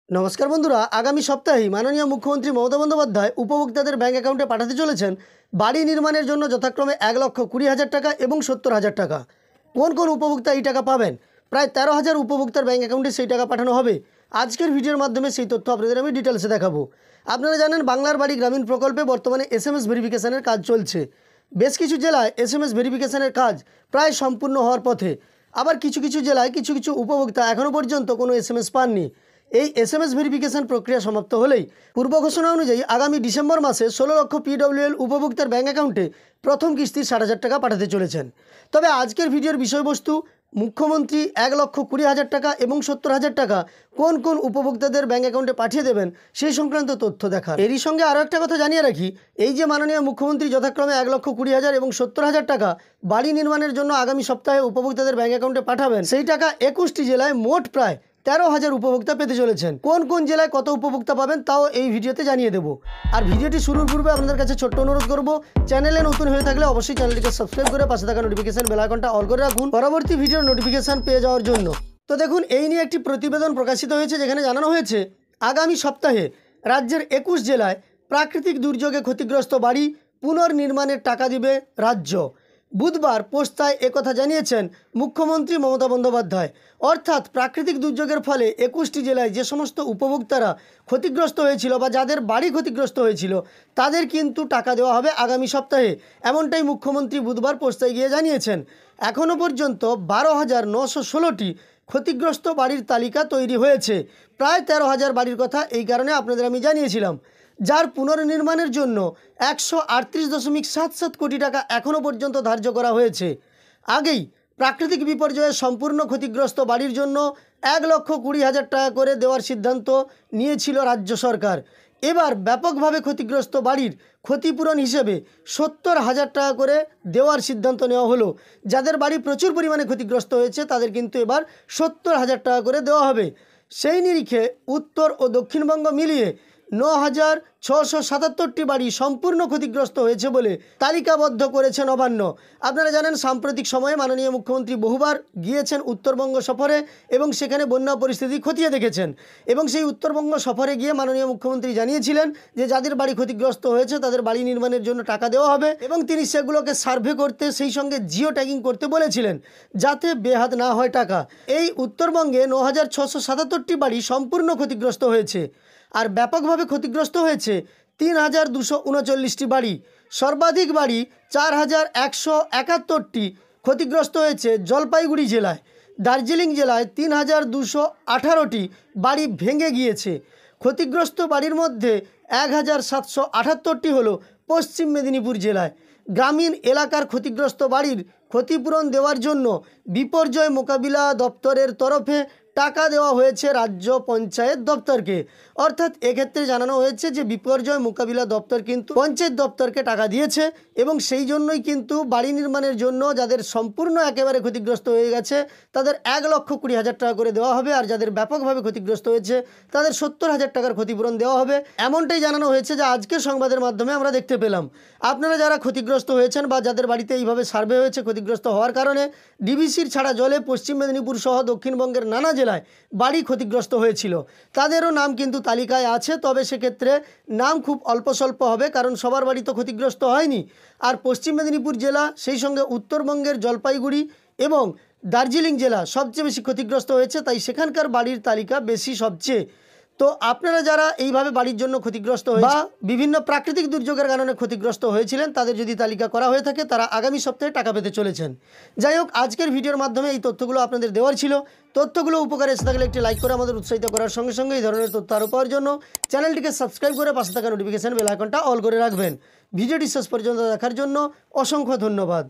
নমস্কার বন্ধুরা, আগামী সপ্তাহেই মাননীয় মুখ্যমন্ত্রী মমতা বন্দ্যোপাধ্যায় উপভোক্তাদের ব্যাঙ্ক অ্যাকাউন্টে পাঠাতে চলেছেন বাড়ি নির্মাণের জন্য যথাক্রমে ১,২০,০০০ টাকা এবং ৭০,০০০ টাকা। কোন কোন উপভোক্তা এই টাকা পাবেন? প্রায় ১৩,০০০ উপভোক্তার ব্যাঙ্ক অ্যাকাউন্টে সেই টাকা পাঠানো হবে। আজকের ভিডিওর মাধ্যমে সেই তথ্য আপনাদের আমি ডিটেলসে দেখাবো। আপনারা জানেন, বাংলার বাড়ি গ্রামীণ প্রকল্পে বর্তমানে SMS ভেরিফিকেশনের কাজ চলছে। বেশ কিছু জেলায় SMS ভেরিফিকেশনের কাজ প্রায় সম্পূর্ণ হওয়ার পথে। আবার কিছু কিছু জেলায় কিছু কিছু উপভোক্তা এখনও পর্যন্ত কোনো SMS পাননি। এই SMS ভেরিফিকেশন প্রক্রিয়া সমাপ্ত হলেই পূর্ব ঘোষণা অনুযায়ী আগামী ডিসেম্বর মাসে ১৬ লক্ষ PWL উপভোক্তার ব্যাঙ্ক অ্যাকাউন্টে প্রথম কিস্তির ৬০,০০০ টাকা পাঠাতে চলেছেন। তবে আজকের ভিডিওর বিষয়বস্তু মুখ্যমন্ত্রী ১,২০,০০০ টাকা এবং ৭০,০০০ টাকা কোন কোন উপভোক্তাদের ব্যাঙ্ক অ্যাকাউন্টে পাঠিয়ে দেবেন সেই সংক্রান্ত তথ্য দেখা। এরই সঙ্গে আরও একটা কথা জানিয়ে রাখি, এই যে মাননীয় মুখ্যমন্ত্রী যথাক্রমে ১,২০,০০০ এবং ৭০,০০০ টাকা বাড়ি নির্মাণের জন্য আগামী সপ্তাহে উপভোক্তাদের ব্যাঙ্ক অ্যাকাউন্টে পাঠাবেন, সেই টাকা ২১টি জেলায় মোট প্রায় ১৩,০০০ উপভোক্তা পেতে চলেছেন। কোন কোন জেলায় কত উপভোক্তা পাবেন তাও এই ভিডিওতে জানিয়ে দেবো। আর ভিডিওটি শুরুর পূর্বে আপনাদের কাছে ছোট্ট অনুরোধ করব, চ্যানেলে নতুন হয়ে থাকলে অবশ্যই চ্যানেলটিকে সাবস্ক্রাইব করে পাশে থাকা নোটিফিকেশন বেল আইকনটা অল করে রাখুন পরবর্তী ভিডিওর নোটিফিকেশন পেয়ে যাওয়ার জন্য। তো দেখুন, এই নিয়ে একটি প্রতিবেদন প্রকাশিত হয়েছে, যেখানে জানানো হয়েছে আগামী সপ্তাহে রাজ্যের ২১ জেলায় প্রাকৃতিক দুর্যোগে ক্ষতিগ্রস্ত বাড়ি পুনর্নির্মাণের টাকা দিবে রাজ্য। বুধবার পোস্তায় একথা জানিয়েছেন মুখ্যমন্ত্রী মমতা বন্দ্যোপাধ্যায়। অর্থাৎ প্রাকৃতিক দুর্যোগের ফলে ২১টি জেলায় যে সমস্ত উপভোক্তারা ক্ষতিগ্রস্ত হয়েছিল বা যাদের বাড়ি ক্ষতিগ্রস্ত হয়েছিল তাদের কিন্তু টাকা দেওয়া হবে আগামী সপ্তাহে, এমনটাই মুখ্যমন্ত্রী বুধবার পোস্তায় গিয়ে জানিয়েছেন। এখনও পর্যন্ত ১২,৯১৬টি ক্ষতিগ্রস্ত বাড়ির তালিকা তৈরি হয়েছে। প্রায় ১৩,০০০ বাড়ির কথা এই কারণে আপনাদের আমি জানিয়েছিলাম, যার পুনর্নির্মাণের জন্য ১৩৮.৭৭ কোটি টাকা এখনও পর্যন্ত ধার্য করা হয়েছে। আগেই প্রাকৃতিক বিপর্যয়ে সম্পূর্ণ ক্ষতিগ্রস্ত বাড়ির জন্য ১,২০,০০০ টাকা করে দেওয়ার সিদ্ধান্ত নিয়েছিল রাজ্য সরকার। এবার ব্যাপকভাবে ক্ষতিগ্রস্ত বাড়ির ক্ষতিপূরণ হিসেবে ৭০,০০০ টাকা করে দেওয়ার সিদ্ধান্ত নেওয়া হলো। যাদের বাড়ি প্রচুর পরিমাণে ক্ষতিগ্রস্ত হয়েছে তাদের কিন্তু এবার ৭০,০০০ টাকা করে দেওয়া হবে। সেই নিরিখে উত্তর ও দক্ষিণবঙ্গ মিলিয়ে ৯,৬৭৭টি বাড়ি সম্পূর্ণ ক্ষতিগ্রস্ত হয়েছে বলে তালিকাবদ্ধ করেছে নবান্ন। আপনারা জানেন, সাম্প্রতিক সময়ে মাননীয় মুখ্যমন্ত্রী বহুবার গিয়েছেন উত্তরবঙ্গ সফরে এবং সেখানে বন্যা পরিস্থিতি খতিয়ে দেখেছেন। এবং সেই উত্তরবঙ্গ সফরে গিয়ে মাননীয় মুখ্যমন্ত্রী জানিয়েছিলেন যে যাদের বাড়ি ক্ষতিগ্রস্ত হয়েছে তাদের বাড়ি নির্মাণের জন্য টাকা দেওয়া হবে এবং তিনি সেগুলোকে সার্ভে করতে, সেই সঙ্গে জিও ট্যাগিং করতে বলেছিলেন যাতে বেহাত না হয় টাকা। এই উত্তরবঙ্গে ৯,৬৭৭টি বাড়ি সম্পূর্ণ ক্ষতিগ্রস্ত হয়েছে আর ব্যাপকভাবে ক্ষতিগ্রস্ত হয়েছে ৩,২৩৯টি বাড়ি। সর্বাধিক বাড়ি ৪,১৭১টি ক্ষতিগ্রস্ত হয়েছে জলপাইগুড়ি জেলায়। দার্জিলিং জেলায় ৩,২18টি বাড়ি ভেঙে গিয়েছে। ক্ষতিগ্রস্ত বাড়ির মধ্যে ১,৭৭৮টি হলো পশ্চিম মেদিনীপুর জেলায়। গ্রামীণ এলাকার ক্ষতিগ্রস্ত বাড়ির ক্ষতিপূরণ দেওয়ার জন্য বিপর্যয় মোকাবিলা দপ্তরের তরফে টাকা দেওয়া হয়েছে রাজ্য পঞ্চায়েত দপ্তরকে। অর্থাৎ এক্ষেত্রে জানানো হয়েছে যে বিপর্যয় মোকাবিলা দপ্তর কিন্তু পঞ্চায়েত দপ্তরকে টাকা দিয়েছে এবং সেই জন্যই কিন্তু বাড়ি নির্মাণের জন্য যাদের সম্পূর্ণ একেবারে ক্ষতিগ্রস্ত হয়ে গেছে তাদের ১,২০,০০০ টাকা করে দেওয়া হবে, আর যাদের ব্যাপকভাবে ক্ষতিগ্রস্ত হয়েছে তাদের ৭০,০০০ টাকার ক্ষতিপূরণ দেওয়া হবে। এমনটাই জানানো হয়েছে যা আজকের সংবাদের মাধ্যমে আমরা দেখতে পেলাম। আপনারা যারা ক্ষতিগ্রস্ত হয়েছেন বা যাদের বাড়িতে এইভাবে সার্ভে হয়েছে ক্ষতিগ্রস্ত হওয়ার কারণে ডিবিসির ছাড়া জলে পশ্চিম মেদিনীপুর সহ দক্ষিণবঙ্গের নানা জেলায় বাড়ি ক্ষতিগ্রস্ত হয়েছিল, তাদেরও নাম কিন্তু তালিকায় আছে। তবে সেক্ষেত্রে নাম খুব অল্প স্বল্প হবে, কারণ সবার বাড়ি তো ক্ষতিগ্রস্ত হয়নি। আর পশ্চিম মেদিনীপুর জেলা, সেই সঙ্গে উত্তরবঙ্গের জলপাইগুড়ি এবং দার্জিলিং জেলা সবচেয়ে বেশি ক্ষতিগ্রস্ত হয়েছে, তাই সেখানকার বাড়ির তালিকা বেশি সবচেয়ে। তো আপনারা যারা এইভাবে বাড়ির জন্য ক্ষতিগ্রস্ত হয়ে বা বিভিন্ন প্রাকৃতিক দুর্যোগের কারণে ক্ষতিগ্রস্ত হয়েছিলেন, তাদের যদি তালিকা করা হয়ে থাকে তারা আগামী সপ্তাহে টাকা পেতে চলেছেন। যাই হোক, আজকের ভিডিওর মাধ্যমে এই তথ্যগুলো আপনাদের দেওয়ার ছিল। তথ্যগুলো উপকারে এসে থাকলে একটি লাইক করে আমাদের উৎসাহিত করার সঙ্গে সঙ্গে এই ধরনের তথ্য আরও পাওয়ার জন্য চ্যানেলটিকে সাবস্ক্রাইব করে পাশে থাকা নোটিফিকেশন বেল আইকনটা অল করে রাখবেন। ভিডিওটি শেষ পর্যন্ত দেখার জন্য অসংখ্য ধন্যবাদ।